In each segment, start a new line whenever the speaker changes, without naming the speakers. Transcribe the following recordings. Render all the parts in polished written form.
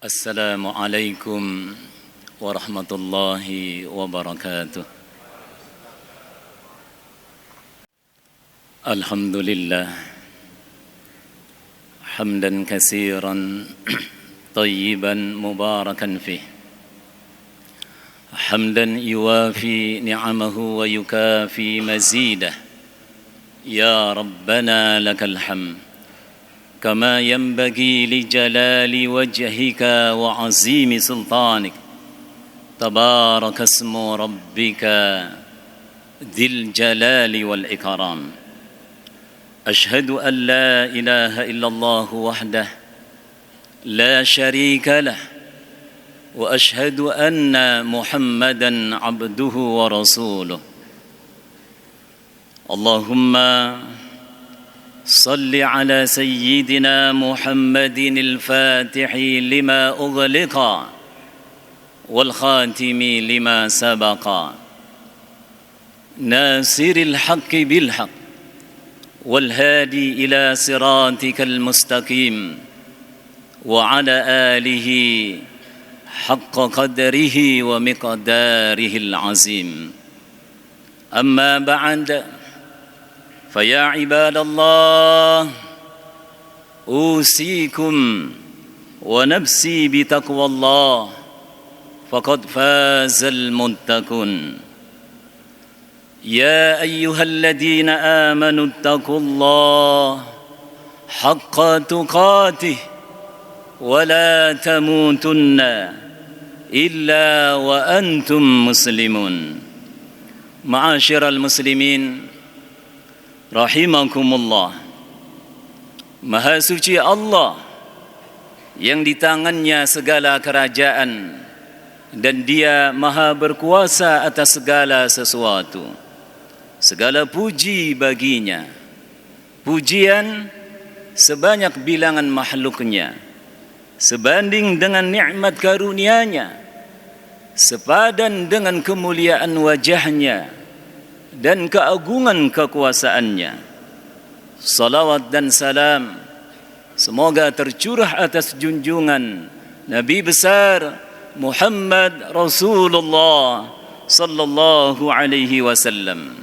Assalamualaikum warahmatullahi wabarakatuh. Alhamdulillah hamdan katsiran tayyiban mubarakan fih. Hamdan yuwafi ni'amahu wa yukafi mazidah. Ya Rabbana lakal hamd كما ينبغي لجلال وجهك وعظيم سلطانك تبارك اسم ربك ذي الجلال والإكرام أشهد أن لا إله إلا الله وحده لا شريك له وأشهد أن محمدا عبده ورسوله اللهم صل على سيدنا محمد الفاتح لما أغلق والخاتم لما سبق ناصر الحق بالحق والهادي إلى صراطك المستقيم وعلى آله حق قدره ومقداره العظيم أما بعد فيا عباد الله أوصيكم ونفسي بتقوى الله فقد فاز المتقون يا أيها الذين آمنوا اتقوا الله حق تقاته ولا تموتن إلا وأنتم مسلمون معاشر المسلمين rahimakumullah. Maha suci Allah yang di tangannya segala kerajaan dan Dia maha berkuasa atas segala sesuatu. Segala puji baginya. Pujian sebanyak bilangan makhluknya, sebanding dengan nikmat karunia-Nya, sepadan dengan kemuliaan wajahnya dan keagungan kekuasaannya. Salawat dan salam semoga tercurah atas junjungan Nabi besar Muhammad Rasulullah sallallahu alaihi wasallam.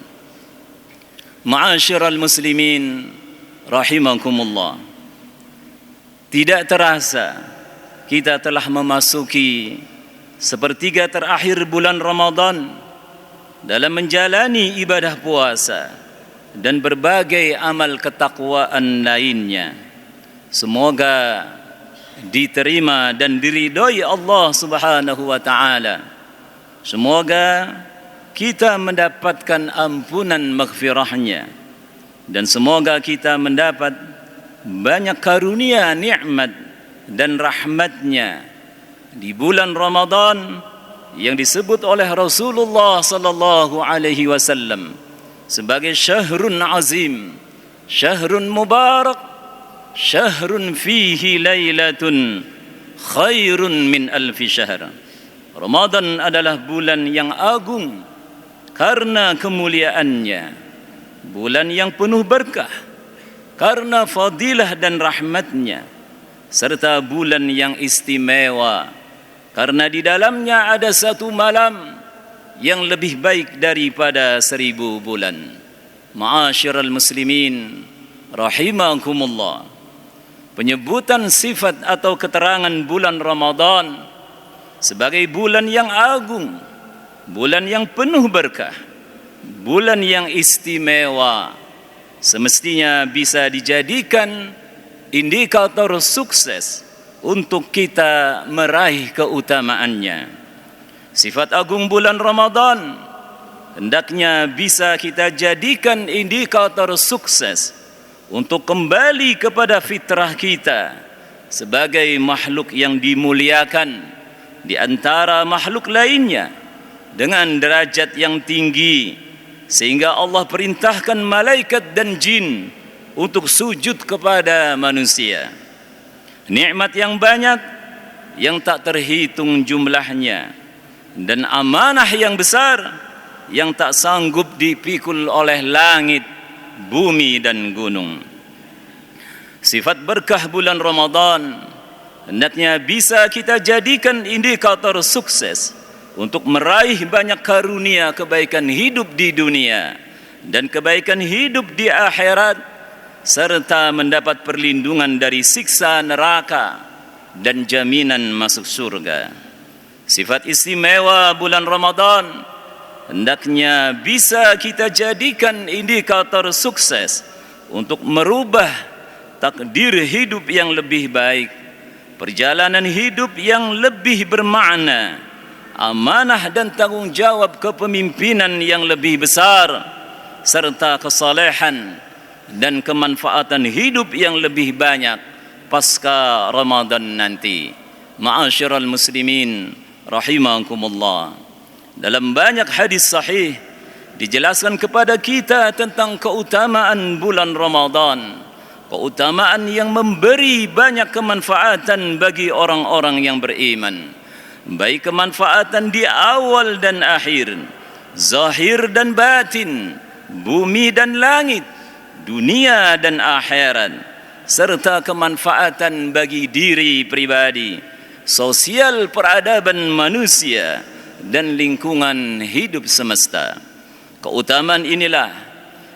Ma'asyiral muslimin rahimakumullah. Tidak terasa kita telah memasuki sepertiga terakhir bulan Ramadan dalam menjalani ibadah puasa dan berbagai amal ketakwaan lainnya. Semoga diterima dan diridhoi Allah Subhanahu wa taala. Semoga kita mendapatkan ampunan maghfirahnya dan semoga kita mendapat banyak karunia, nikmat dan rahmatnya di bulan Ramadan yang disebut oleh Rasulullah sallallahu alaihi wasallam sebagai syahrun azim, syahrun mubarak, syahrun fihi lailatun khairun min alfi syahr. Ramadan adalah bulan yang agung karena kemuliaannya, bulan yang penuh berkah karena fadilah dan rahmatnya, serta bulan yang istimewa karena di dalamnya ada satu malam yang lebih baik daripada 1000 bulan. Ma'asyiral muslimin rahimakumullah. Penyebutan sifat atau keterangan bulan Ramadan sebagai bulan yang agung, bulan yang penuh berkah, bulan yang istimewa, semestinya bisa dijadikan indikator sukses untuk kita meraih keutamaannya. Sifat agung bulan Ramadan hendaknya bisa kita jadikan indikator sukses untuk kembali kepada fitrah kita sebagai makhluk yang dimuliakan di antara makhluk lainnya dengan derajat yang tinggi, sehingga Allah perintahkan malaikat dan jin untuk sujud kepada manusia. Nikmat yang banyak yang tak terhitung jumlahnya dan amanah yang besar yang tak sanggup dipikul oleh langit, bumi dan gunung. Sifat berkah bulan Ramadan hendaknya bisa kita jadikan indikator sukses untuk meraih banyak karunia kebaikan hidup di dunia dan kebaikan hidup di akhirat, serta mendapat perlindungan dari siksa neraka dan jaminan masuk surga. Sifat istimewa bulan Ramadan hendaknya bisa kita jadikan indikator sukses untuk merubah takdir hidup yang lebih baik, perjalanan hidup yang lebih bermakna, amanah dan tanggung jawab kepemimpinan yang lebih besar, serta kesalehan dan kemanfaatan hidup yang lebih banyak pasca Ramadan nanti. Ma'asyiral muslimin rahimakumullah, dalam banyak hadis sahih dijelaskan kepada kita tentang keutamaan bulan Ramadan, keutamaan yang memberi banyak kemanfaatan bagi orang-orang yang beriman, baik kemanfaatan di awal dan akhir, zahir dan batin, bumi dan langit, dunia dan akhirat, serta kemanfaatan bagi diri pribadi, sosial peradaban manusia, dan lingkungan hidup semesta. Keutamaan inilah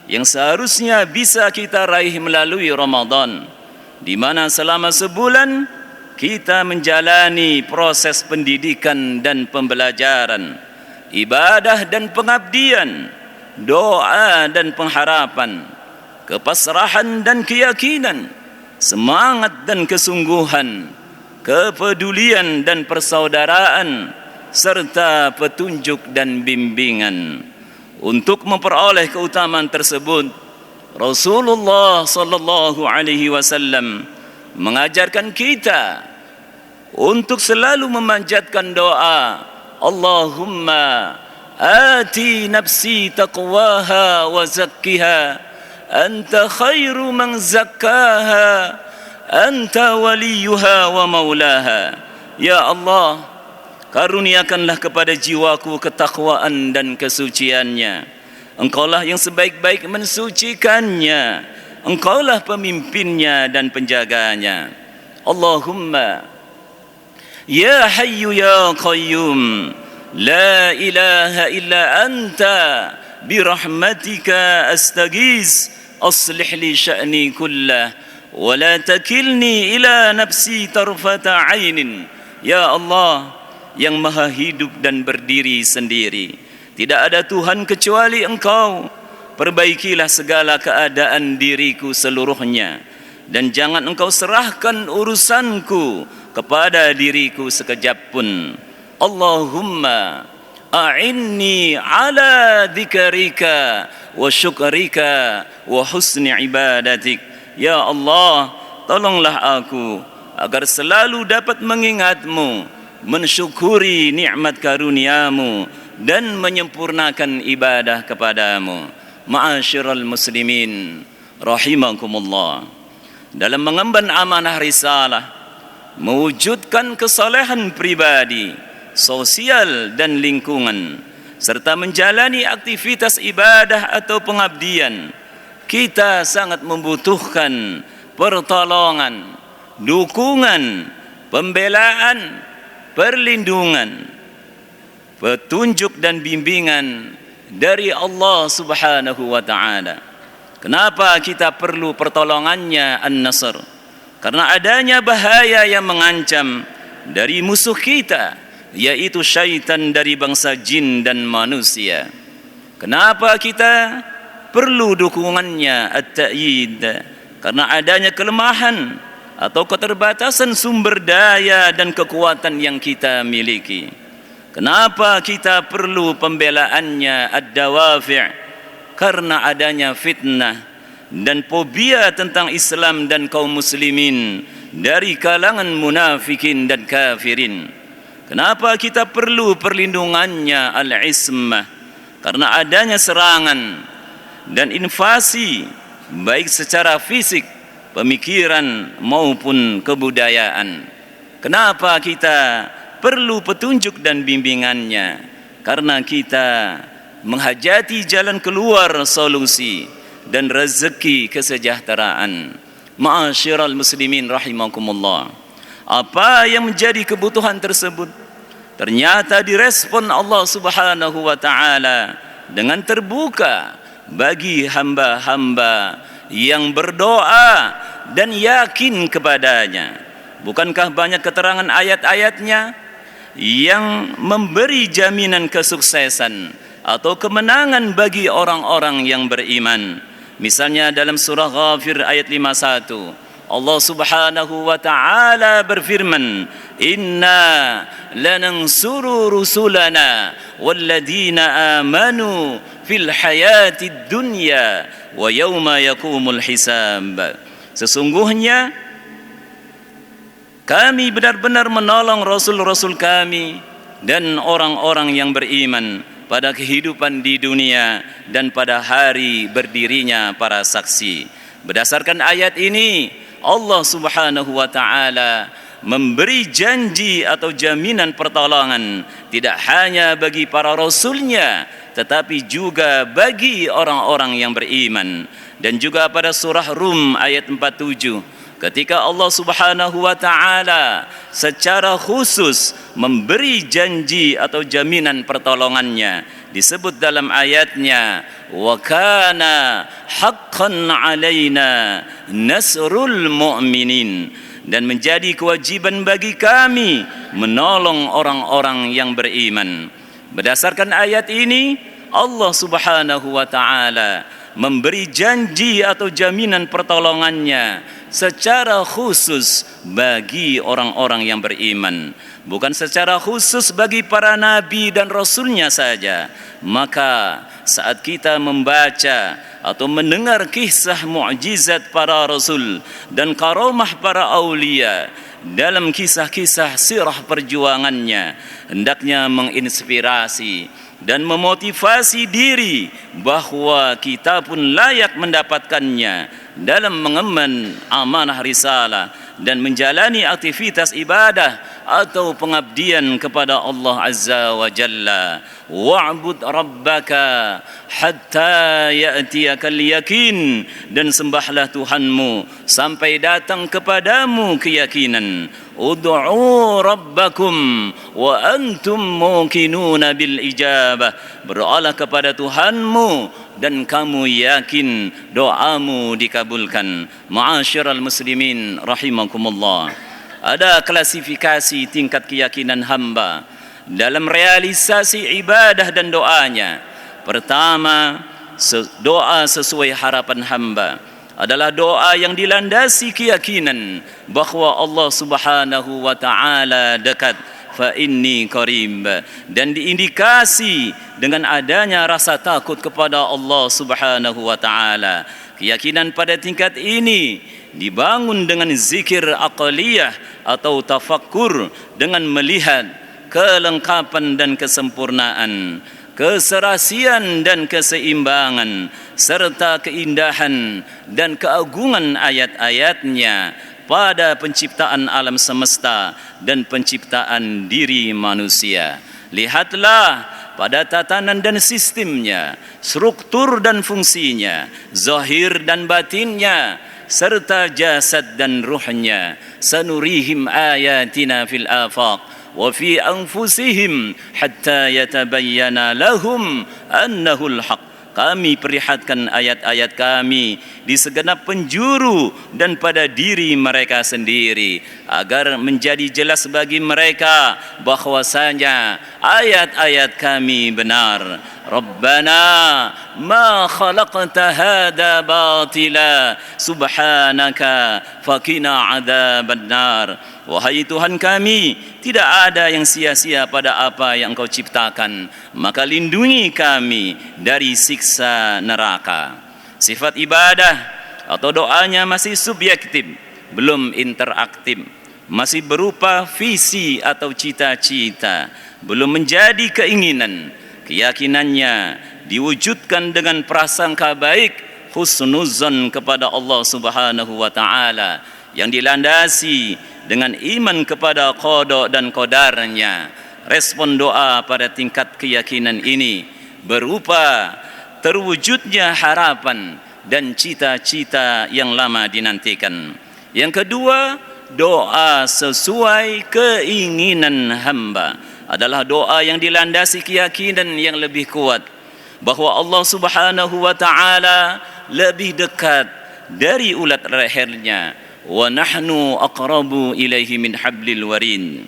yang seharusnya bisa kita raih melalui Ramadan, di mana selama sebulan kita menjalani proses pendidikan dan pembelajaran, ibadah dan pengabdian, doa dan pengharapan, kepasrahan dan keyakinan, semangat dan kesungguhan, kepedulian dan persaudaraan, serta petunjuk dan bimbingan. Untuk memperoleh keutamaan tersebut, Rasulullah sallallahu alaihi wasallam mengajarkan kita untuk selalu memanjatkan doa, Allahumma ati nafsi taqwaha wa zakkiha anta khairu man zakkaha anta waliyuha wa maulaha. Ya Allah, karuniakanlah kepada jiwaku ketakwaan dan kesuciannya. Engkaulah yang sebaik-baik mensucikannya. Engkaulah pemimpinnya dan penjaganya. Allahumma ya hayyu ya qayyum la ilaha illa anta birahmatika astaghis aslih li sya'ni kullah wa la takilni ila nafsi tarfata ainin. Ya Allah yang maha hidup dan berdiri sendiri, tidak ada Tuhan kecuali Engkau. Perbaikilah segala keadaan diriku seluruhnya, dan jangan Engkau serahkan urusanku kepada diriku sekejap pun. Allahumma a'inni ala dzikrika wa syukrika wa husni ibadatik. Ya Allah, tolonglah aku agar selalu dapat mengingat-Mu, mensyukuri nikmat karuniamu, dan menyempurnakan ibadah kepadamu. Ma'asyiral muslimin rahimakumullah, dalam mengemban amanah risalah, mewujudkan kesalehan pribadi, sosial dan lingkungan, serta menjalani aktivitas ibadah atau pengabdian, kita sangat membutuhkan pertolongan, dukungan, pembelaan, perlindungan, petunjuk dan bimbingan dari Allah Subhanahu wa ta'ala. Kenapa kita perlu pertolongannya An-Nasr? Karena adanya bahaya yang mengancam dari musuh kita, yaitu syaitan dari bangsa jin dan manusia. Kenapa kita perlu dukungannya At-Ta'yid? Karena adanya kelemahan atau keterbatasan sumber daya dan kekuatan yang kita miliki. Kenapa kita perlu pembelaannya Ad-Dawafi'? Karena adanya fitnah dan fobia tentang Islam dan kaum muslimin dari kalangan munafikin dan kafirin. Kenapa kita perlu perlindungannya Al-Ismah? Karena adanya serangan dan invasi baik secara fisik, pemikiran maupun kebudayaan. Kenapa kita perlu petunjuk dan bimbingannya? Karena kita menghajati jalan keluar solusi dan rezeki kesejahteraan. Ma'asyiral muslimin rahimakumullah, Apa yang menjadi kebutuhan tersebut ternyata direspon Allah Subhanahu wa taala dengan terbuka bagi hamba-hamba yang berdoa dan yakin kepadanya. Bukankah banyak keterangan ayat-ayatnya yang memberi jaminan kesuksesan atau kemenangan bagi orang-orang yang beriman? Misalnya dalam surah Ghafir ayat 51, Allah Subhanahu wa taala berfirman, "Inna lanansuru rusulana walladzina amanu fil hayatid dunya wa yauma yaqumul hisab." Sesungguhnya kami benar-benar menolong rasul-rasul kami dan orang-orang yang beriman pada kehidupan di dunia dan pada hari berdirinya para saksi. Berdasarkan ayat ini, Allah Subhanahu wa taala memberi janji atau jaminan pertolongan tidak hanya bagi para rasulnya, tetapi juga bagi orang-orang yang beriman. Dan juga pada surah Rum ayat 47, ketika Allah Subhanahu wa taala secara khusus memberi janji atau jaminan pertolongannya, disebut dalam ayatnya, wa kana haqqan alaina nasrul mu'minin, dan menjadi kewajiban bagi kami menolong orang-orang yang beriman. Berdasarkan ayat ini, Allah Subhanahu wa taala memberi janji atau jaminan pertolongannya secara khusus bagi orang-orang yang beriman, bukan secara khusus bagi para nabi dan rasulnya saja. Maka saat kita membaca atau mendengar kisah mukjizat para rasul dan karamah para aulia dalam kisah-kisah sirah perjuangannya, hendaknya menginspirasi dan memotivasi diri bahwa kita pun layak mendapatkannya dalam mengemban amanah risalah dan menjalani aktivitas ibadah atau pengabdian kepada Allah Azza wa Jalla. Wa'bud rabbaka hatta ya'tiyakal yakin, dan sembahlah Tuhanmu sampai datang kepadamu keyakinan. Ud'u rabbakum wa antum muqinuna bil ijabah, berdoalah kepada Tuhanmu dan kamu yakin doamu dikabulkan. Ma'asyiral muslimin rahimakumullah, ada klasifikasi tingkat keyakinan hamba dalam realisasi ibadah dan doanya. Pertama, doa sesuai harapan hamba adalah doa yang dilandasi keyakinan bahwa Allah Subhanahu wa taala dekat, fa inni qarib, dan diindikasi dengan adanya rasa takut kepada Allah Subhanahu wa taala. Keyakinan pada tingkat ini dibangun dengan zikir aqliyah atau tafakkur, dengan melihat kelengkapan dan kesempurnaan, keserasian dan keseimbangan, serta keindahan dan keagungan ayat-ayatnya pada penciptaan alam semesta dan penciptaan diri manusia. Lihatlah pada tatanan dan sistemnya, struktur dan fungsinya, zahir dan batinnya, serta jasad dan ruhnya. Sanurihim ayatina fil afaq wa fi anfusihim hatta yatabayyana lahum annahul haq. Kami perlihatkan ayat-ayat kami di segenap penjuru dan pada diri mereka sendiri, agar menjadi jelas bagi mereka bahwasanya ayat-ayat kami benar. Rabbana ma khalaqta hada batila subhanaka faqina adzabannar. Wahai Tuhan kami, tidak ada yang sia-sia pada apa yang Engkau ciptakan, maka lindungi kami dari siksa neraka. Sifat ibadah atau doanya masih subjektif, belum interaktif, masih berupa visi atau cita-cita, belum menjadi keinginan. Keyakinannya diwujudkan dengan prasangka baik, husnuzon kepada Allah Subhanahu wa taala, yang dilandasi dengan iman kepada qada dan qadarnya. Respon doa pada tingkat keyakinan ini berupa terwujudnya harapan dan cita-cita yang lama dinantikan. Yang kedua, doa sesuai keinginan hamba adalah doa yang dilandasi keyakinan yang lebih kuat bahwa Allah Subhanahu wa taala lebih dekat dari ulat lehernya, wa nahnu aqrabu ilaihi min hablil warin.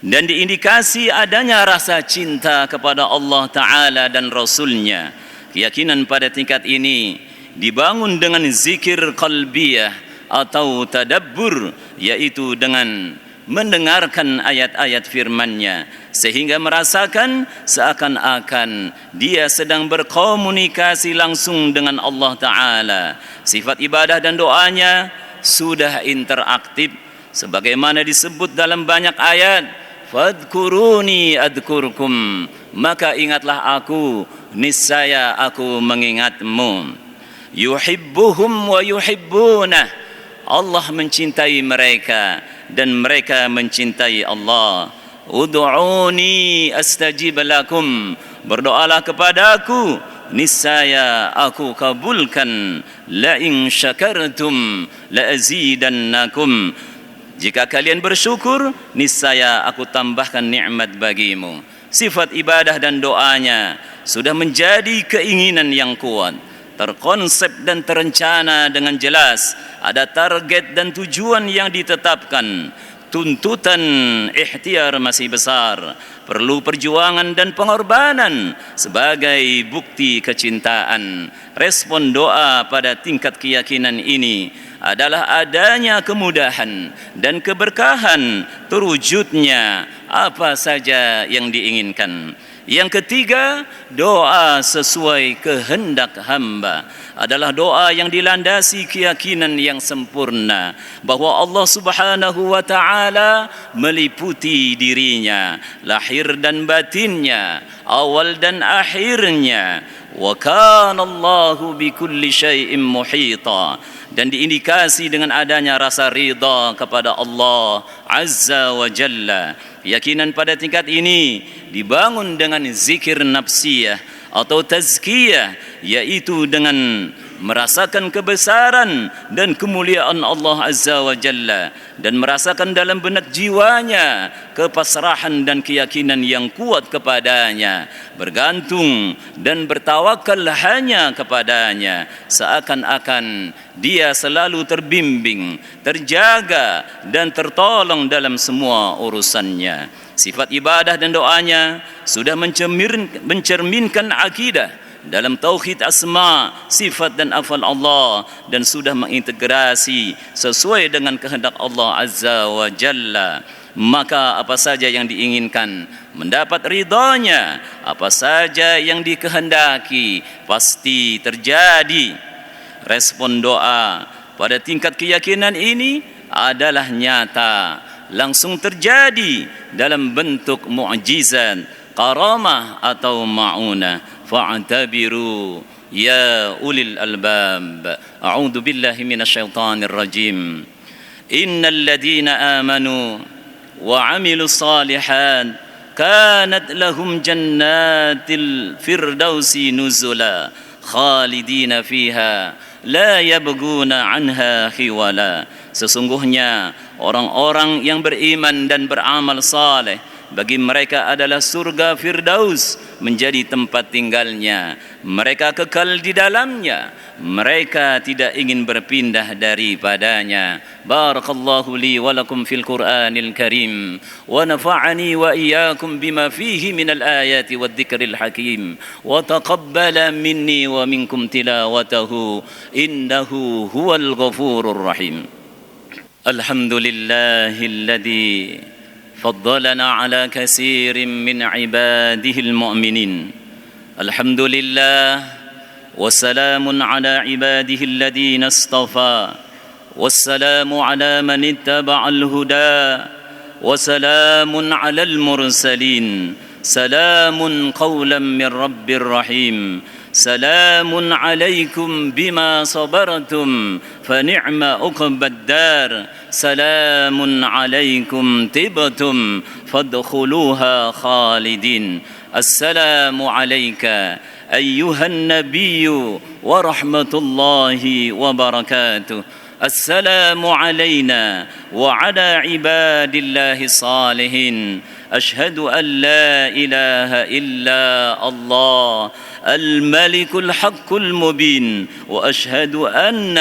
Dan diindikasi adanya rasa cinta kepada Allah Ta'ala dan Rasulnya. Keyakinan pada tingkat ini dibangun dengan zikir qalbiyah atau tadabbur, yaitu dengan mendengarkan ayat-ayat firman-Nya sehingga merasakan seakan-akan dia sedang berkomunikasi langsung dengan Allah Ta'ala. Sifat ibadah dan doanya sudah interaktif sebagaimana disebut dalam banyak ayat, fadkuruni adkurkum, maka ingatlah aku, niscaya aku mengingatmu. Yuhibbuhum wa yuhibbunah, Allah mencintai mereka dan mereka mencintai Allah. Ud'uni astajib lakum, berdoalah kepadaku, niscaya aku kabulkan. La in syakartum la azidannakum, jika kalian bersyukur, niscaya aku tambahkan nikmat bagimu. Sifat ibadah dan doanya sudah menjadi keinginan yang kuat, terkonsep dan terencana dengan jelas. Ada target dan tujuan yang ditetapkan. Tuntutan ikhtiar masih besar, perlu perjuangan dan pengorbanan sebagai bukti kecintaan. Respon doa pada tingkat keyakinan ini adalah adanya kemudahan dan keberkahan terwujudnya apa saja yang diinginkan. Yang ketiga, doa sesuai kehendak hamba adalah doa yang dilandasi keyakinan yang sempurna bahwa Allah Subhanahu wa taala meliputi dirinya, lahir dan batinnya, awal dan akhirnya. Wa kana Allahu bikulli syai'in muhita, dan diindikasi dengan adanya rasa ridha kepada Allah Azza wa Jalla. Keyakinan pada tingkat ini dibangun dengan zikir nafsiyah atau tazkiyah, yaitu dengan merasakan kebesaran dan kemuliaan Allah Azza wa Jalla dan merasakan dalam benak jiwanya kepasrahan dan keyakinan yang kuat kepadanya, bergantung dan bertawakal hanya kepadanya, seakan-akan dia selalu terbimbing, terjaga dan tertolong dalam semua urusannya. Sifat ibadah dan doanya sudah mencerminkan akidah dalam tauhid asma, sifat dan afal Allah, dan sudah mengintegrasi sesuai dengan kehendak Allah Azza wa Jalla. Maka apa saja yang diinginkan mendapat ridhanya, apa saja yang dikehendaki pasti terjadi. Respon doa pada tingkat keyakinan ini adalah nyata, langsung terjadi dalam bentuk mukjizat, karamah atau ma'unah. Fa'tabiru ya ulil albab. A'udzu billahi minasy syaithanir rajim. Innal ladzina amanu wa 'amilus shalihat kanat lahum jannatil firdausi nuzula khalidina fiha la yabghuna 'anha hiwala. Sesungguhnya orang-orang yang beriman dan beramal saleh, bagi mereka adalah surga Firdaus menjadi tempat tinggalnya. Mereka kekal di dalamnya. Mereka tidak ingin berpindah daripadanya. Barakallahu li wa lakum fil Qur'anil Karim wa nafa'ani wa iyyakum bima fihi minal ayati wad dzikril hakim wa taqabbala minni wa minkum tilawatahu innahu huwal ghafurur rahim. Alhamdulillahilladzi فضلنا على كثير من عباده المؤمنين. الحمد لله وسلام على عباده الذين اصطفى والسلام على من اتبع الهدى وسلام على المرسلين سلام قولا من رب رحيم سلام عليكم بما صبرتم فنعم عقبى الدار سلام عليكم طبتم فادخلوها خالدين. السلام عليك أيها النبي ورحمة الله وبركاته. السلام علينا وعلى عباد الله الصالحين. أشهد أن لا إله إلا الله الملك الحق المبين، وأشهد أن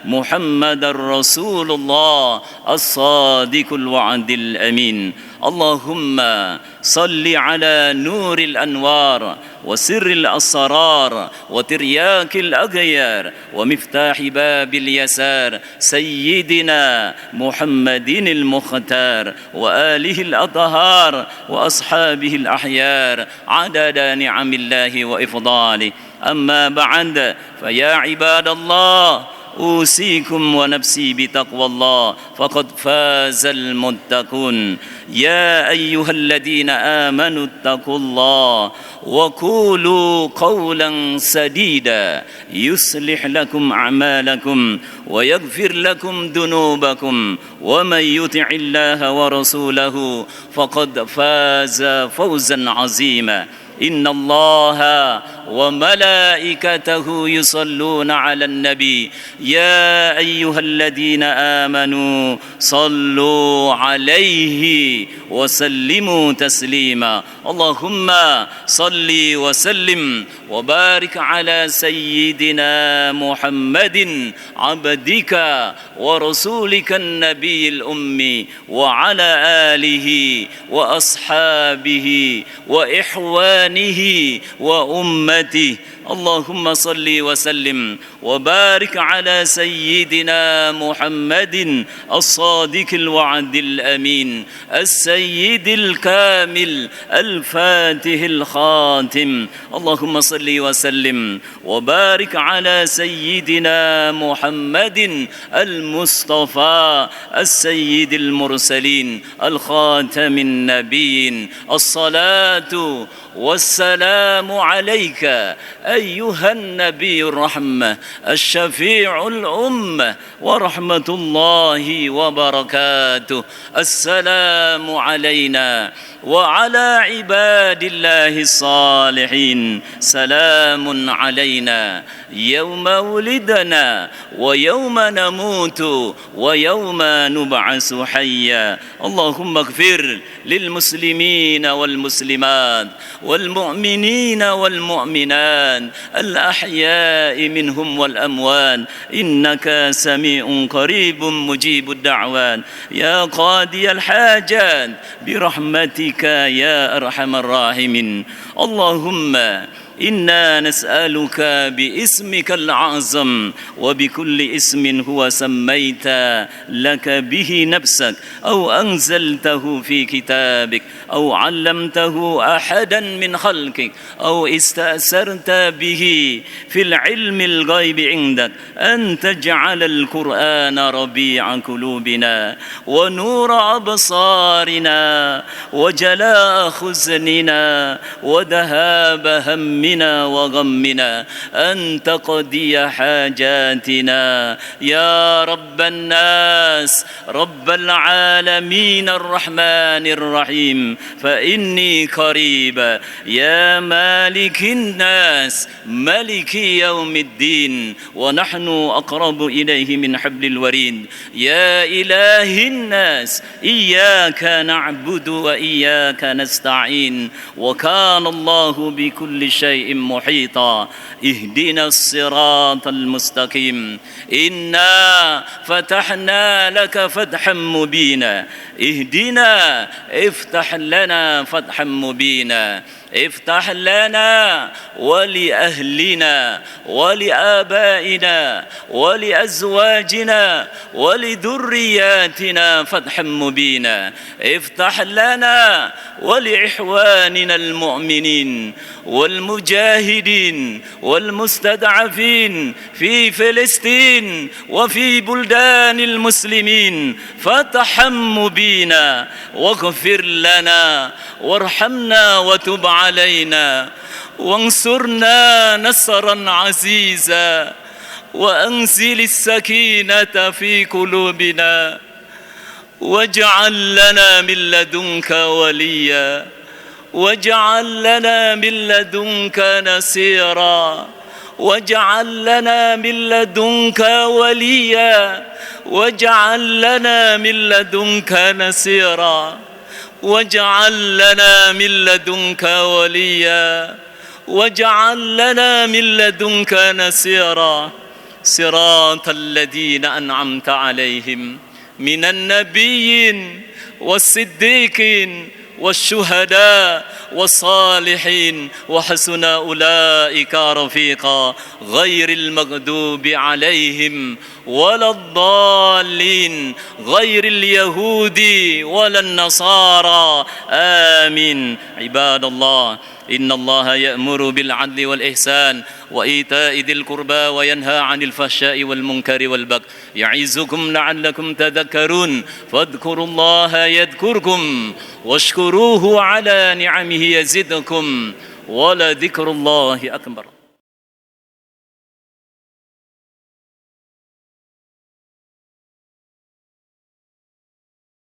محمد رسول الله الصادق الوعد الأمين. اللهم صل على نور الأنوار وسر الأسرار وترياك الأغيار ومفتاح باب اليسار سيدنا محمد المختار وآله الأطهار وأصحابه الأحيار عدد نعم الله وإفضاله. أما بعد، فيا عباد الله، أوصيكم ونفسي بتقوى الله، فقد فاز المتقون. يا أيها الذين آمنوا اتقوا الله وقولوا قولا سديدا يصلح لكم أعمالكم ويغفر لكم ذنوبكم، ومن يطع الله ورسوله فقد فاز فوزا عظيما. إن الله وملائكته يصلون على النبي يا أيها الذين آمنوا صلوا عليه وسلموا تسليما. اللهم صل وسلم وبارك على سيدنا محمد عبدك ورسولك النبي الأمي وعلى آله وأصحابه وإخوانه وأمته. اللهم صل وسلم وبارك على سيدنا محمد الصادق الوعد الأمين السيد الكامل الفاتح الخاتم. اللهم صل وسلم وبارك على سيدنا محمد المصطفى السيد المرسلين الخاتم النبيين. الصلاة والسلام عليك أيها النبي الرحمة الشفيع الأمة ورحمة الله وبركاته. السلام علينا وعلى عباد الله الصالحين. سلام علينا يوم ولدنا ويوم نموت ويوم نبعث حيا. اللهم اغفر للمسلمين والمسلمات والمؤمنين والمؤمنات الأحياء منهم والأموات، إنك سميع قريب مجيب الدعوات. يا قاضي الحاجات برحمتك يا أرحم الراحمين. اللهم إنا نسألك باسمك الأعظم وبكل اسم هو سميت لك به نفسك أو أنزلته في كتابك أو علمته أحدا من خلقك أو استأثرت به في العلم الغيب عندك، أن تجعل القرآن ربيع قلوبنا ونور أبصارنا وجلاء حزننا وذهاب همنا وغمنا، أن تقضي حاجاتنا يا رب الناس رب العالمين الرحمن الرحيم. فإني قريب يا مالك الناس ملك يوم الدين، ونحن أقرب إليه من حبل الوريد. يا إله الناس إياك نعبد وإياك نستعين، وكان الله بكل شيء محيطا. اهدنا الصراط المستقيم. إنا فتحنا لك فتحا مبينا. اهدنا، افتح لنا فتحا مبينا. افتح لنا ولأهلنا ولآبائنا ولأزواجنا ولذرياتنا فتحا مبينا. افتح لنا ولإخواننا المؤمنين والمجاهدين والمستضعفين في فلسطين وفي بلدان المسلمين فتحا مبينا. واغفر لنا وارحمنا وتب علينا وانصرنا نصرا عزيزا، وأنزل السكينة في قلوبنا، واجعل لنا من لدنك وليا، واجعل لنا من لدنك نصيرا، واجعل لنا من لدنك وليا واجعل لنا من لدنك نصيرا واجعل لنا من لدنك وليا واجعل لنا من لدنك نصيرا صراط الذين أنعمت عليهم من النبيين والصديقين والشهداء والصالحين وحسن أولئك رفيقا غير المغضوب عليهم ولا الضالين غير اليهود ولا النصارى آمين. عباد الله، إن الله يأمر بالعدل والإحسان وإيتاء ذي القربى وينهى عن الفحشاء والمنكر والبغي يعظكم لعلكم تذكرون فاذكروا الله يذكركم واشكروه على نعمه يزدكم ولذكر الله أكبر.